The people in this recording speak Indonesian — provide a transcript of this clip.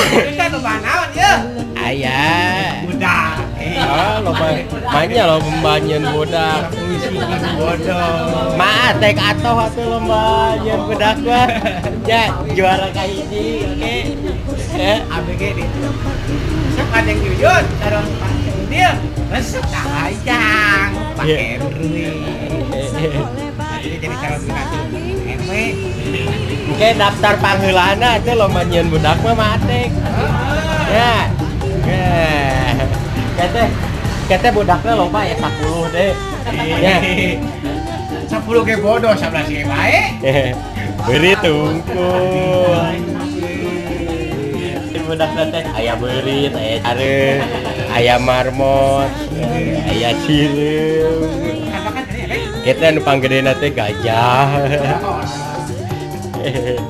Kita lomba naon ya? Ayah. Budak. Lomba mainnya lomba banyen budak. Bodoh. Maaf tek atoh atuh lomba banyen budak mah. Ya juara ka hiji oke. ABG di. Sok ada yang jujur, taruh pakai dia. Resep tajang, pakai duit. Jadi calon nanti ewe. Oke daftar pangheulana teh lomba nyeun budak mah matek. Ya. Kete budaknya lomba ya 10 deh. Ya. 10 ge bodoh 11 ge bae. Beri tungkul. Budak teh aya beurit, aya care, aya marmot, aya cileum. Kita nu panggedena teh gajah.